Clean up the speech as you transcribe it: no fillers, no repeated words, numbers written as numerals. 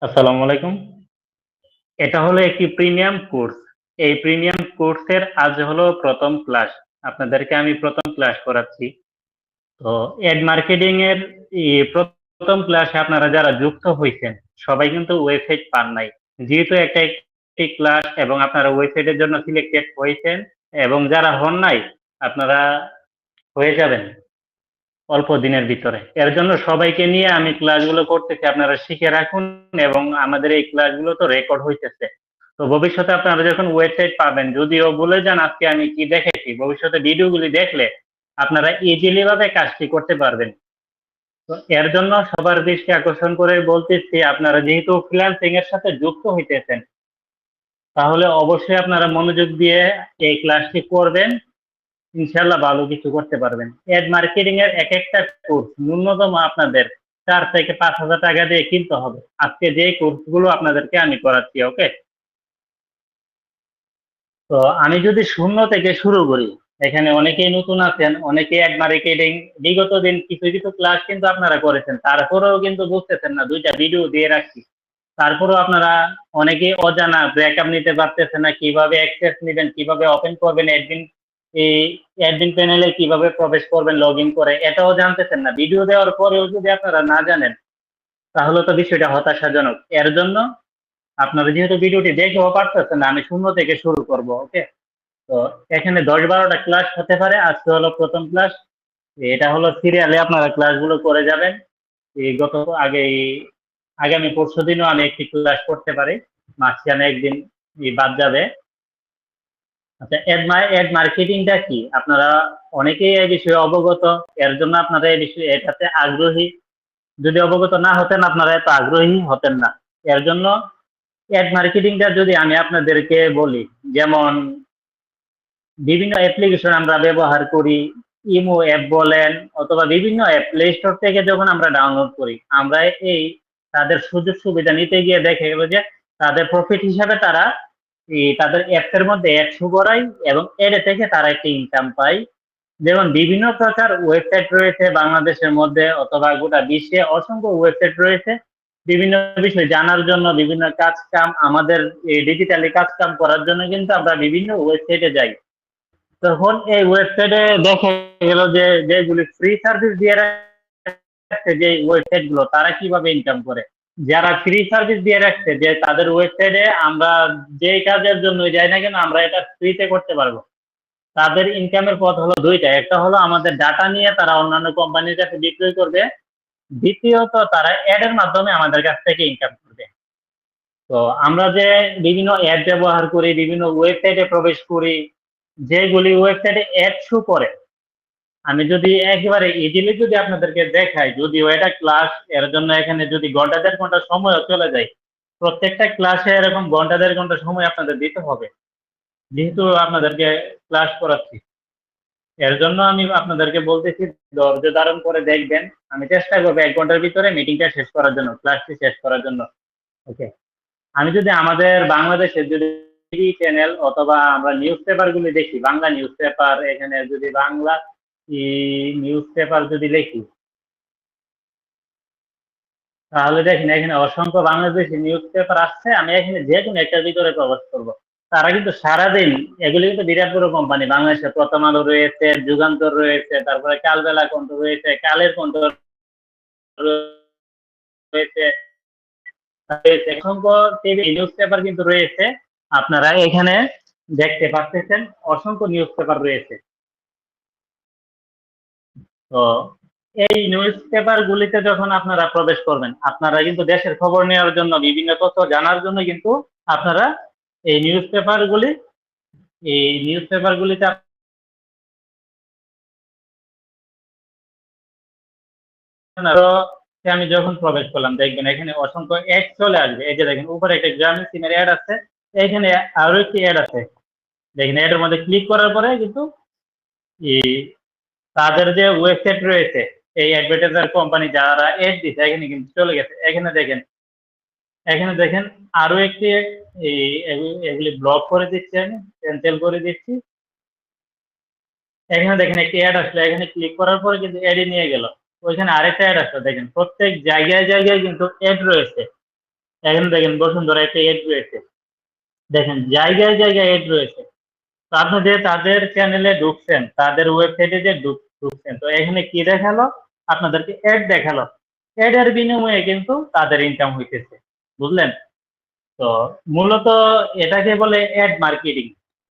আসসালামু আলাইকুম। এটা হলো একটি প্রিমিয়াম কোর্স। এই প্রিমিয়াম কোর্সের আজ হলো প্রথম ক্লাস। আপনাদেরকে আমি প্রথম ক্লাস করাচ্ছি। তো এড মার্কেটিং এর প্রথম ক্লাসে আপনারা যারা যুক্ত হয়েছেন সবাই কিন্তু ওয়েবসাইট পান নাই। যেহেতু একটা একটি ক্লাস এবং আপনারা ওয়েবসাইটের জন্য সিলেক্টেড হয়েছেন, এবং যারা হন নাই আপনারা হয়ে যাবেন অল্প দিনের ভিতরে। এর জন্য সবাইকে নিয়ে আমি ক্লাসগুলো করতেছি, আপনারা শিখে রাখুন। এবং আমাদের এই ক্লাসগুলো তো রেকর্ড হইতেছে। তো ভবিষ্যতে আপনারা যখন ওয়েবসাইট পাবেন, যদিও ভুলে যান আজকে আমি কি দেখেছি, ভবিষ্যতে ভিডিওগুলি দেখলে আপনারা ইজিলি ভাবে কাজটি করতে পারবেন। তো এর জন্য সবার দৃষ্টি আকর্ষণ করে বলতেছি, আপনারা যেহেতু ফ্রিল্যান্সিং এর সাথে যুক্ত হইতেছেন, তাহলে অবশ্যই আপনারা মনোযোগ দিয়ে এই ক্লাসটি করবেন। ইনশাল্লাহ ভালো কিছু করতে পারবেন। এড মার্কেটিং এর এক একটা কোর্স ন্যূনতম আপনাদের 4 থেকে 5 হাজার টাকা দিয়ে কিনতে হবে। আজকে যে কোর্সগুলো আপনাদেরকে আমি করাচ্ছি, ওকে। তো আমি যদি শূন্য থেকে শুরু করি, এখানে অনেকেই নতুন আছেন, অনেকেই এড মার্কেটিং বিগত দিন কিছু কিছু ক্লাস কিন্তু আপনারা করেছেন, তারপরেও কিন্তু বুঝতেছেন না। 2টা ভিডিও দিয়ে রাখছি, তারপরেও আপনারা অনেকেই অজানা, ব্রেকআপ নিতে পারতেছেন না, কিভাবে অ্যাক্সেস নেবেন, কিভাবে ওপেন করবেন এই অ্যাডমিন প্যানেলে, কিভাবে প্রবেশ করবেন লগ ইন করে, এটাও জানতেছেন না। ভিডিও দেওয়ার পরেও যদি আপনারা না জানেন, তাহলে তো বিষয়টা হতাশাজনক। এর জন্য আপনারা যেহেতু ভিডিওটি দেখেও পারতেছেন না, আমি শূন্য থেকে শুরু করব, ওকে। তো এখানে 10-12টা ক্লাস হতে পারে, আজকে হলো প্রথম ক্লাস। এটা হলো সিরিয়ালে আপনারা ক্লাসগুলো করে যাবেন। এই গত আগে আগামী পরশু দিনও আমি একটি ক্লাস করতে পারি, মাঝখানে একদিন বাদ যাবে। আচ্ছা, এড মার্কেটিংটা কি, আপনারা অনেকেই এই বিষয়ে অবগত। এর জন্য আপনারা এই বিষয়ে এটাতে আগ্রহী। যদি অবগত না হতেন, আপনারা এত আগ্রহী হতেন না। এর জন্য এড মার্কেটিংটা যদি আমি আপনাদেরকে বলি, যেমন বিভিন্ন অ্যাপ্লিকেশন আমরা ব্যবহার করি, ইমো অ্যাপ বলেন অথবা বিভিন্ন অ্যাপ প্লে স্টোর থেকে যখন আমরা ডাউনলোড করি, আমরা এই তাদের সুযোগ সুবিধা নিতে গিয়ে দেখে গেল যে তাদের প্রফিট হিসাবে তারা তাদের অ্যাপসের মধ্যে অ্যাড শো করায়, এবং এড থেকে তারা একটি ইনকাম পায়। যেমন বিভিন্ন প্রকার ওয়েবসাইট রয়েছে বাংলাদেশের মধ্যে অথবা গোটা বিশ্বে, অসংখ্য ওয়েবসাইট রয়েছে। বিভিন্ন বিষয় জানার জন্য, বিভিন্ন কাজ কাম, আমাদের এই ডিজিটালি কাজ কাম করার জন্য কিন্তু আমরা বিভিন্ন ওয়েবসাইটে যাই। তখন এই ওয়েবসাইটে দেখা গেল যে যেগুলি ফ্রি সার্ভিস দিয়ে রাখছে, যে ওয়েবসাইট গুলো, তারা কিভাবে ইনকাম করে। যারা ফ্রি সার্ভিস দিয়ে রাখছে, যে তাদের ওয়েবসাইটে আমরা যে কাজের জন্য যাই না কেন, আমরা এটা ফ্রিতে করতে পারবো। তাদের ইনকামের পথ হলো 2টা, একটা হলো আমাদের ডাটা নিয়ে তারা অন্যান্য কোম্পানির কাছে বিক্রয় করবে, দ্বিতীয়ত তারা অ্যাড এর মাধ্যমে আমাদের কাছ থেকে ইনকাম করবে। তো আমরা যে বিভিন্ন অ্যাড ব্যবহার করি, বিভিন্ন ওয়েবসাইটে প্রবেশ করি, যেগুলি ওয়েবসাইটে অ্যাড শো করে, আমি যদি একেবারে ইজিলি যদি আপনাদেরকে দেখাই, যদিও এটা ক্লাস, এর জন্য এখানে যদি ঘন্টা 1.5 ঘন্টা সময় চলে যায়, প্রত্যেকটা ক্লাসে এরকম ঘন্টা 1.5 ঘন্টা সময় আপনাদের দিতে হবে, যেহেতু আপনাদেরকে ক্লাস করাচ্ছি। এর জন্য আমি আপনাদেরকে বলতেছি, ধৈর্য ধারণ করে দেখবেন। আমি চেষ্টা করবো 1 ঘন্টার ভিতরে মিটিংটা শেষ করার জন্য, ক্লাসটি শেষ করার জন্য, ওকে। আমি যদি আমাদের বাংলাদেশের যদি টিভি চ্যানেল অথবা আমরা নিউজ পেপার গুলি দেখি, বাংলা নিউজ পেপার, এখানে যদি বাংলা নিউজ পেপার যদি লিখি, তাহলে দেখেন এখানে অসংখ্য বাংলাদেশি নিউজ পেপার আসছে। আমি এখানে যে কোনো একটার ভিতরে প্রবেশ করবো। তারা কিন্তু সারাদিন, এগুলি কিন্তু বিরাট বড় কোম্পানি, বাংলাদেশের প্রথম আলো রয়েছে, যুগান্তর রয়েছে, তারপরে কালবেলা কণ্ঠ রয়েছে, কালের কণ্ঠ রয়েছে, অসংখ্য টিভি নিউজ পেপার কিন্তু রয়েছে। আপনারা এখানে দেখতে পাচ্ছেন অসংখ্য নিউজ পেপার রয়েছে। তো এই নিউজ পেপার গুলিতে যখন আপনারা প্রবেশ করবেন, আপনারা কিন্তু দেশের খবর নেওয়ার জন্য, বিভিন্ন তথ্য জানার জন্য কিন্তু আপনারা এই নিউজ পেপার গুলিতে আমি যখন প্রবেশ করলাম, দেখবেন এখানে অসংখ্য অ্যাড চলে আসবে। এই যে দেখেন উপরে একটা গ্রামীণ সিমের অ্যাড আছে, এখানে আরো একটি অ্যাড আছে। দেখেন অ্যাডের মধ্যে ক্লিক করার পরে কিন্তু তাদের যে ওয়েবসাইট রয়েছে, এই অ্যাডভার্টাইজার কোম্পানি যারা এড দিচ্ছে, এখানে কিন্তু চলে গেছে। এখানে দেখেন আরো একটি এগুলি ব্লক করে দিচ্ছি, আমি ক্যান্সেল করে দিচ্ছি। এখানে দেখেন একটি অ্যাড আসলে, এখানে ক্লিক করার পরে কিন্তু অ্যাডে নিয়ে গেল। ওইখানে আরেকটা অ্যাড আসলো, দেখেন প্রত্যেক জায়গায় জায়গায় কিন্তু অ্যাড রয়েছে। এখন দেখেন বসুন্ধরা একটা এড রয়েছে, দেখেন জায়গায় জায়গায় এড রয়েছে। তো আপনি যে তাদের চ্যানেলে ঢুকছেন, তাদের ওয়েবসাইটে যে ঢুকছেন, তো এখানে কি দেখালো? আপনাদেরকে অ্যাড দেখালো। অ্যাড এর বিনিময়ে কিন্তু তাদের ইনকাম হইতেছে, বুঝলেন? তো মূলত এটাকে বলে অ্যাড মার্কেটিং।